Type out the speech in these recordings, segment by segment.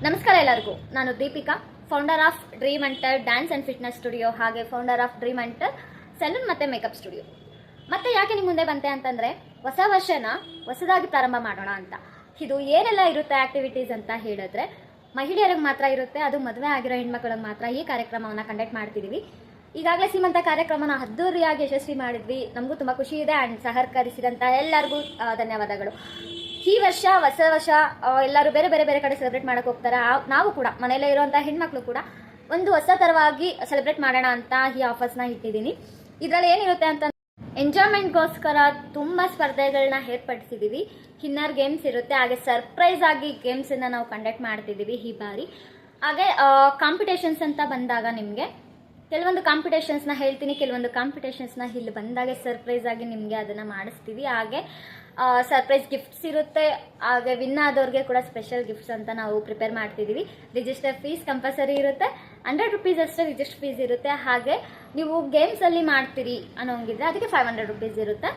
ನಮಸ್ಕಾರ ಎಲ್ಲರಿಗೂ. ನಾನು Deepika, founder of dream hunter dance and fitness studio, ಹಾಗೆ founder of dream hunter salon ಮತ್ತು ಮೇಕಪ್ ಸ್ಟುಡಿಯೋ. ಮತ್ತೆ ಯಾಕೆ ನಿಮ್ಮ ಮುಂದೆ ಬಂತೆ ಅಂತಂದರೆ, ಹೊಸ ವರ್ಷನ ಹೊಸದಾಗಿ ಪ್ರಾರಂಭ ಮಾಡೋಣ ಅಂತ. ಇದು ಏನೆಲ್ಲ ಇರುತ್ತೆ ಆ್ಯಕ್ಟಿವಿಟೀಸ್ ಅಂತ ಹೇಳಿದ್ರೆ, ಮಹಿಳೆಯರಿಗೆ ಮಾತ್ರ ಇರುತ್ತೆ, ಅದು ಮದುವೆ ಆಗಿರೋ ಹೆಣ್ಮಕ್ಳಿಗೆ ಮಾತ್ರ ಈ ಕಾರ್ಯಕ್ರಮವನ್ನು ಕಂಡಕ್ಟ್ ಮಾಡ್ತಿದ್ದೀವಿ. ಈಗಾಗಲೇ ಸೀಮಂತ ಕಾರ್ಯಕ್ರಮನ ಅದ್ದೂರಿಯಾಗಿ ಯಶಸ್ವಿ ಮಾಡಿದ್ವಿ. ನಮಗೂ ತುಂಬ ಖುಷಿ ಇದೆ. ಆ್ಯಂಡ್ ಸಹಕರಿಸಿದಂಥ ಎಲ್ಲರಿಗೂ ಧನ್ಯವಾದಗಳು. ಈ ವರ್ಷ ಹೊಸ ವರ್ಷ ಎಲ್ಲರೂ ಬೇರೆ ಬೇರೆ ಬೇರೆ ಕಡೆ ಸೆಲೆಬ್ರೇಟ್ ಮಾಡೋಕೆ ಹೋಗ್ತಾರೆ. ನಾವು ಕೂಡ ಮನೆಯಲ್ಲೇ ಇರುವಂಥ ಹೆಣ್ಮಕ್ಳು ಕೂಡ ಒಂದು ಹೊಸ ಥರವಾಗಿ ಸೆಲೆಬ್ರೇಟ್ ಮಾಡೋಣ ಅಂತ ಈ ಆಫರ್ಸ್ನ ಇಟ್ಟಿದ್ದೀನಿ. ಇದರಲ್ಲಿ ಏನಿರುತ್ತೆ ಅಂತ, ಎಂಜಾಯ್ಮೆಂಟ್ಗೋಸ್ಕರ ತುಂಬ ಸ್ಪರ್ಧೆಗಳನ್ನ ಏರ್ಪಡಿಸಿದ್ದೀವಿ. ಇನ್ನರ್ ಗೇಮ್ಸ್ ಇರುತ್ತೆ, ಹಾಗೆ ಸರ್ಪ್ರೈಸ್ ಆಗಿ ಗೇಮ್ಸನ್ನು ನಾವು ಕಂಡಕ್ಟ್ ಮಾಡ್ತಿದ್ದೀವಿ ಈ ಬಾರಿ. ಹಾಗೆ ಕಾಂಪಿಟೇಷನ್ಸ್ ಅಂತ ಬಂದಾಗ ನಿಮಗೆ ಕೆಲವೊಂದು ಕಾಂಪಿಟೇಷನ್ಸ್ನ ಹೇಳ್ತೀನಿ, ಕೆಲವೊಂದು ಕಾಂಪಿಟೇಷನ್ಸ್ನ ಇಲ್ಲಿ ಬಂದಾಗ ಸರ್ಪ್ರೈಸ್ ಆಗಿ ನಿಮಗೆ ಅದನ್ನು ಮಾಡಿಸ್ತೀವಿ. ಹಾಗೆ ಸರ್ಪ್ರೈಸ್ ಗಿಫ್ಟ್ಸ್ ಇರುತ್ತೆ, ಹಾಗೆ ವಿನ್ ಆದವ್ರಿಗೆ ಕೂಡ ಸ್ಪೆಷಲ್ ಗಿಫ್ಟ್ಸ್ ಅಂತ ನಾವು ಪ್ರಿಪೇರ್ ಮಾಡ್ತಿದ್ದೀವಿ. ರಿಜಿಸ್ಟರ್ ಫೀಸ್ ಕಂಪಲ್ಸರಿ ಇರುತ್ತೆ, 100 ರೂಪೀಸ್ ಅಷ್ಟೇ ರಿಜಿಸ್ಟರ್ ಫೀಸ್ ಇರುತ್ತೆ. ಹಾಗೆ ನೀವು ಗೇಮ್ಸಲ್ಲಿ ಮಾಡ್ತೀರಿ ಅನ್ನೋಂಗಿದ್ರೆ ಅದಕ್ಕೆ 500 ರೂಪೀಸ್ ಇರುತ್ತೆ.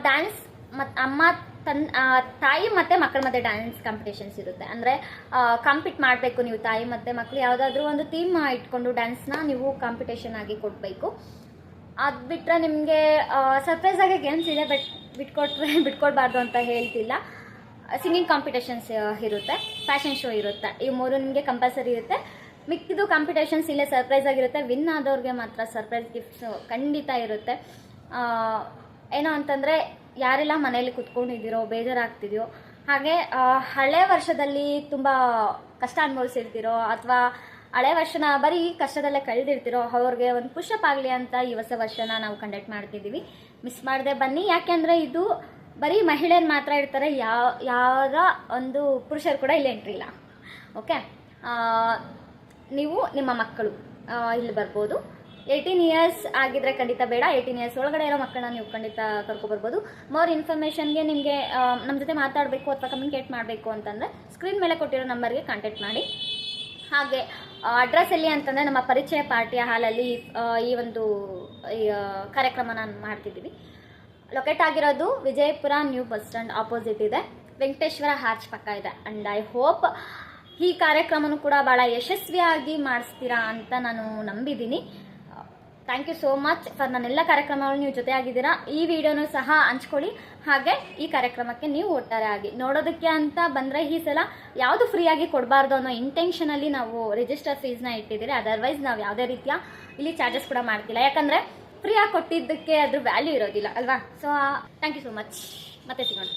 ಡ್ಯಾನ್ಸ್ ಮತ್ತು ತಾಯಿ ಮತ್ತು ಮಕ್ಕಳ ಮಧ್ಯೆ ಡ್ಯಾನ್ಸ್ ಕಾಂಪಿಟೇಷನ್ಸ್ ಇರುತ್ತೆ. ಅಂದರೆ ಕಾಂಪಿಟ್ ಮಾಡಬೇಕು ನೀವು, ತಾಯಿ ಮತ್ತು ಮಕ್ಕಳು ಯಾವುದಾದ್ರೂ ಒಂದು ಥೀಮ್ ಇಟ್ಕೊಂಡು ಡ್ಯಾನ್ಸ್ನ ನೀವು ಕಾಂಪಿಟೇಷನ್ ಆಗಿ ಕೊಡಬೇಕು. ಅದು ಬಿಟ್ಟರೆ ನಿಮಗೆ ಸರ್ಪ್ರೈಸ್ ಆಗಿ ಗೇಮ್ಸ್ ಇದೆ, ಬಟ್ ಬಿಟ್ಕೊಡ್ಬಾರ್ದು ಅಂತ ಹೇಳ್ತಿಲ್ಲ. ಸಿಂಗಿಂಗ್ ಕಾಂಪಿಟೇಷನ್ಸ್ ಇರುತ್ತೆ, ಫ್ಯಾಷನ್ ಶೋ ಇರುತ್ತೆ, ಈ ಮೂರು ನಿಮಗೆ ಕಂಪಲ್ಸರಿ ಇರುತ್ತೆ. ಮಿಕ್ಕಿದು ಕಾಂಪಿಟೇಷನ್ಸ್ ಇಲ್ಲೇ ಸರ್ಪ್ರೈಸ್ ಆಗಿರುತ್ತೆ. ವಿನ್ ಆದವ್ರಿಗೆ ಮಾತ್ರ ಸರ್ಪ್ರೈಸ್ ಗಿಫ್ಟ್ಸ್ ಖಂಡಿತ ಇರುತ್ತೆ. ಏನೋ ಅಂತಂದರೆ, ಯಾರೆಲ್ಲ ಮನೆಯಲ್ಲಿ ಕುತ್ಕೊಂಡಿದ್ದೀರೋ, ಬೇಜಾರಾಗ್ತಿದೆಯೋ, ಹಾಗೆ ಹಳೆ ವರ್ಷದಲ್ಲಿ ತುಂಬ ಕಷ್ಟ ಅನುಭವಿಸಿರ್ತೀರೋ, ಅಥವಾ ಹಳೆ ವರ್ಷನ ಬರೀ ಕಷ್ಟದಲ್ಲೇ ಕಳೆದಿರ್ತೀರೋ, ಅವ್ರಿಗೆ ಒಂದು ಪುಷಪ್ ಆಗಲಿ ಅಂತ ಈ ಹೊಸ ವರ್ಷನ ನಾವು ಕಂಡಕ್ಟ್ ಮಾಡ್ತಿದ್ದೀವಿ. ಮಿಸ್ ಮಾಡದೆ ಬನ್ನಿ. ಯಾಕೆಂದರೆ ಇದು ಬರೀ ಮಹಿಳೆಯರು ಮಾತ್ರ ಇರ್ತಾರೆ, ಯಾರ ಒಂದು ಪುರುಷರು ಕೂಡ ಇಲ್ಲಿ ಎಂಟ್ರಿ ಇಲ್ಲ. ಓಕೆ, ನೀವು ನಿಮ್ಮ ಮಕ್ಕಳು ಇಲ್ಲಿ ಬರ್ಬೋದು. 18 ಇಯರ್ಸ್ ಆಗಿದ್ರೆ ಖಂಡಿತ ಬೇಡ. 18 ಇಯರ್ಸ್ ಒಳಗಡೆ ಇರೋ ಮಕ್ಕಳನ್ನ ನೀವು ಖಂಡಿತ ಕರ್ಕೊಬರ್ಬೋದು. ಮೋರ್ ಇನ್ಫಾರ್ಮೇಷನ್ಗೆ ನಿಮಗೆ ನಮ್ಮ ಜೊತೆ ಮಾತಾಡಬೇಕು ಅಥವಾ ಕಮ್ಯುನಿಕೇಟ್ ಮಾಡಬೇಕು ಅಂತಂದರೆ ಸ್ಕ್ರೀನ್ ಮೇಲೆ ಕೊಟ್ಟಿರೋ ನಂಬರ್ಗೆ ಕಾಂಟ್ಯಾಕ್ಟ್ ಮಾಡಿ. ಹಾಗೆ ಅಡ್ರೆಸ್ ಎಲ್ಲಿ ಅಂತಂದರೆ, ನಮ್ಮ ಪರಿಚಯ ಪಾರ್ಟಿಯ ಹಾಲಲ್ಲಿ ಈ ಒಂದು ಕಾರ್ಯಕ್ರಮನ ಮಾಡ್ತಿದ್ದೀವಿ. ಲೊಕೇಟ್ ಆಗಿರೋದು Vijayapura new bus stand opposite ಇದೆ, ವೆಂಕಟೇಶ್ವರ ಆರ್ಚ್ ಪಕ್ಕ ಇದೆ. ಆ್ಯಂಡ್ ಐ ಹೋಪ್ ಈ ಕಾರ್ಯಕ್ರಮನೂ ಕೂಡ ಭಾಳ ಯಶಸ್ವಿಯಾಗಿ ಮಾಡಿಸ್ತೀರಾ ಅಂತ ನಾನು ನಂಬಿದ್ದೀನಿ. Thank you so much for ನನ್ನೆಲ್ಲ ಕಾರ್ಯಕ್ರಮಗಳು ನೀವು ಜೊತೆ ಆಗಿದ್ದೀರಾ. ಈ ವಿಡಿಯೋನೂ ಸಹ ಹಂಚ್ಕೊಳ್ಳಿ. ಹಾಗೆ ಈ ಕಾರ್ಯಕ್ರಮಕ್ಕೆ ನೀವು ಒಟ್ಟಾರೆ ಆಗಿ ನೋಡೋದಕ್ಕೆ ಅಂತ ಬಂದರೆ, ಈ ಸಲ ಯಾವುದು ಫ್ರೀಯಾಗಿ ಕೊಡಬಾರ್ದು ಅನ್ನೋ ಇಂಟೆನ್ಷನಲ್ಲಿ ನಾವು ರಿಜಿಸ್ಟರ್ ಫೀಸ್ನ ಇಟ್ಟಿದ್ದೀರಿ. ಅದರ್ವೈಸ್ ನಾವು ಯಾವುದೇ ರೀತಿಯ ಇಲ್ಲಿ ಚಾರ್ಜಸ್ ಕೂಡ ಮಾಡ್ತಿಲ್ಲ. ಯಾಕಂದರೆ ಫ್ರೀಯಾಗಿ ಕೊಟ್ಟಿದ್ದಕ್ಕೆ ಅದ್ರ ವ್ಯಾಲ್ಯೂ ಇರೋದಿಲ್ಲ ಅಲ್ವಾ. So thank you so much. ಮತ್ತೆ ಸಿಗೋಣ.